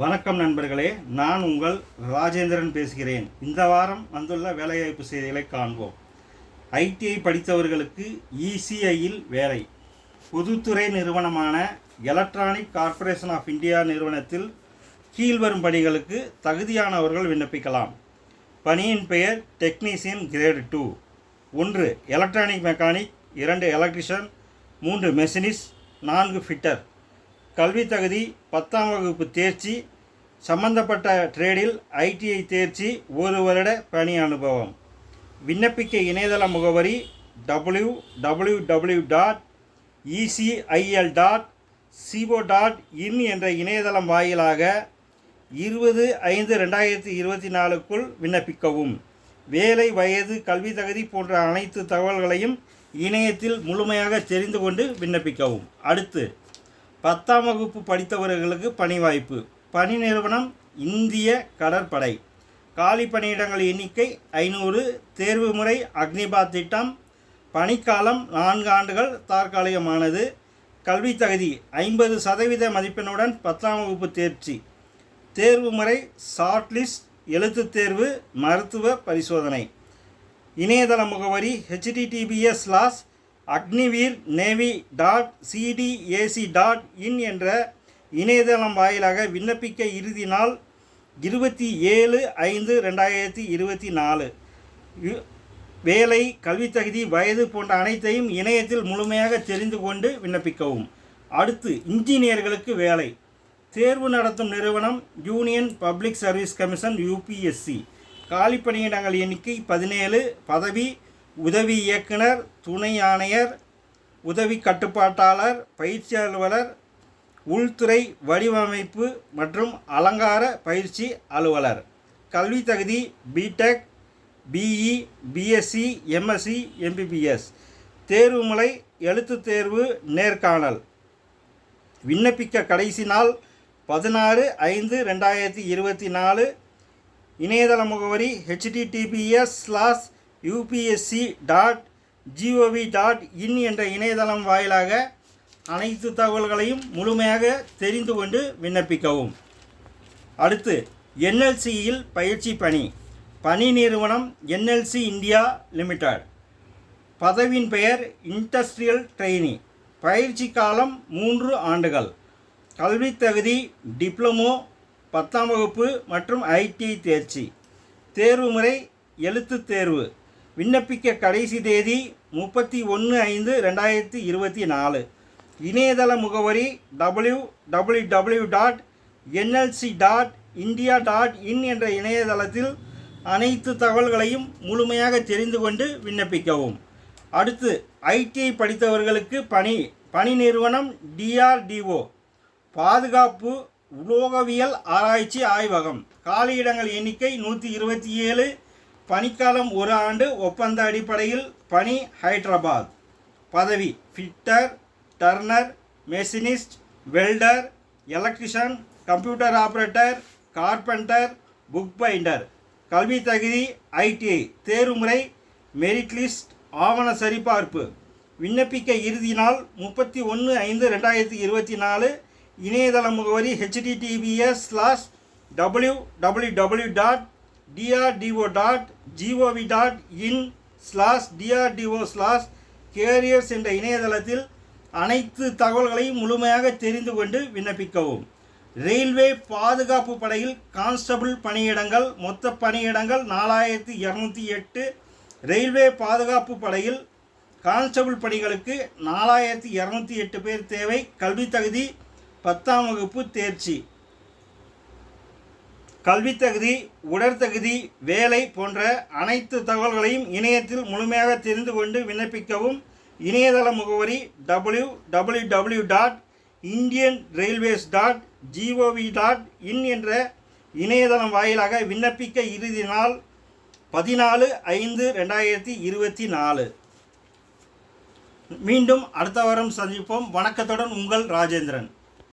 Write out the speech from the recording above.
வணக்கம் நண்பர்களே, நான் உங்கள் ராஜேந்திரன் பேசுகிறேன். இந்த வாரம் வந்துள்ள வேலைவாய்ப்பு செய்திகளை காண்போம். ஐடிஐ படித்தவர்களுக்கு இசிஐயில் வேலை. பொதுத்துறை நிறுவனமான எலக்ட்ரானிக் கார்ப்பரேஷன் ஆஃப் இந்தியா நிறுவனத்தில் கீழ்வரும் பணிகளுக்கு தகுதியானவர்கள் விண்ணப்பிக்கலாம். பணியின் பெயர் technician grade 2. 1 electronic mechanic, 2 electrician, 3 machinist, 4 fitter. கல்வி தகுதி 10ஆம் வகுப்பு தேர்ச்சி, சம்பந்தப்பட்ட ட்ரேடில் ஐடிஐ தேர்ச்சி, 1 வருட பணி அனுபவம். விண்ணப்பிக்க இணையதள முகவரி www.ecil.co.in என்ற இணையதளம் வாயிலாக 20/5/2024க்குள் விண்ணப்பிக்கவும். வேலை, வயது, கல்வி தகுதி போன்ற அனைத்து தகவல்களையும் இணையத்தில் முழுமையாக தெரிந்து கொண்டு விண்ணப்பிக்கவும். அடுத்து 10ஆம் வகுப்பு படித்தவர்களுக்கு பணி வாய்ப்பு. பணி நிறுவனம் இந்திய கடற்படை. காலி பணியிடங்கள் எண்ணிக்கை 500. தேர்வு முறை அக்னிபாத் திட்டம். பணிக்காலம் 4 ஆண்டுகள், தற்காலிகமானது. கல்வி தகுதி 50% மதிப்பெண்ணுடன் 10ஆம் வகுப்பு தேர்ச்சி. தேர்வு முறை ஷார்ட்லிஸ்ட், எழுத்துத் தேர்வு, மருத்துவ பரிசோதனை. இணையதள முகவரி https://agniveernavy.cdac.in என்ற இணையதளம் வாயிலாக விண்ணப்பிக்க இறுதி நாள் 27/5/2024. வேலை, கல்வித்தகுதி, வயது போன்ற அனைத்தையும் இணையத்தில் முழுமையாக தெரிந்து கொண்டு விண்ணப்பிக்கவும். அடுத்து இன்ஜினியர்களுக்கு வேலை. தேர்வு நடத்தும் நிறுவனம் union public service commission UPSC. காலி பணியிடங்கள் எண்ணிக்கை 17. பதவி உதவி இயக்குனர், துணை ஆணையர், உதவி கட்டுப்பாட்டாளர், பயிற்சி அலுவலர், உள்துறை வடிவமைப்பு மற்றும் அலங்கார பயிற்சி அலுவலர். கல்வி தகுதி BTech, BE, BSc, MSc, MBBS. தேர்வு முறை எழுத்துத் தேர்வு, நேர்காணல். விண்ணப்பிக்க கடைசி நாள் 16/5/2024. இணையதள முகவரி https://upsc.gov.in என்ற இணையதளம் வாயிலாக அனைத்து தகவல்களையும் முழுமையாக தெரிந்து கொண்டு விண்ணப்பிக்கவும். அடுத்து NLCயில் பயிற்சி பணி. பணி நிறுவனம் NLC இந்தியா லிமிடெட். பதவியின் பெயர் இண்டஸ்ட்ரியல் ட்ரெயினி. பயிற்சி காலம் 3 ஆண்டுகள். கல்வி தகுதி டிப்ளமோ, 10ஆம் வகுப்பு மற்றும் ITI தேர்ச்சி. தேர்வு முறை எழுத்துத் தேர்வு. விண்ணப்பிக்க கடைசி தேதி 31/5/2024. இணையதள முகவரி www.nlc.india.in என்ற இணையதளத்தில் அனைத்து தகவல்களையும் முழுமையாக தெரிந்து கொண்டு விண்ணப்பிக்கவும். அடுத்து ITI படித்தவர்களுக்கு பணி நிறுவனம் DRDO. பாதுகாப்பு உலோகவியல் ஆராய்ச்சி ஆய்வகம். காலியிடங்கள் எண்ணிக்கை 127. பணிக்காலம் 1 ஆண்டு, ஒப்பந்த அடிப்படையில். பணி ஹைதராபாத். பதவி fitter, turner, machinist, welder, electrician, computer operator, carpenter, book binder. கல்வி தகுதி ITI. தேர்வு முறை மெரிட் லிஸ்ட், ஆவண சரிபார்ப்பு. விண்ணப்பிக்க இறுதி நாள் 31/5/2024. இணையதள முகவரி https://www.drdo.in/drdo/careers என்ற இணையதளத்தில் அனைத்து தகவல்களையும் முழுமையாக தெரிந்து கொண்டு விண்ணப்பிக்கவும். ரயில்வே பாதுகாப்பு படையில் கான்ஸ்டபிள் பணியிடங்கள். மொத்த பணியிடங்கள் 4208. ரயில்வே பாதுகாப்பு படையில் கான்ஸ்டபிள் பணிகளுக்கு 4208 பேர் தேவை. கல்வி தகுதி 10ஆம் வகுப்பு தேர்ச்சி. கல்வி தகுதி, உடற்தகுதி, வேலை போன்ற அனைத்து தகவல்களையும் இணையத்தில் முழுமையாக தெரிந்து கொண்டு விண்ணப்பிக்கவும். இணையதள முகவரி www.indianrailways.gov.in என்ற இணையதளம் வாயிலாக விண்ணப்பிக்க இறுதி நாள் 14/5/2024. மீண்டும் அடுத்த வாரம் சந்திப்போம். வணக்கத்துடன் உங்கள் ராஜேந்திரன்.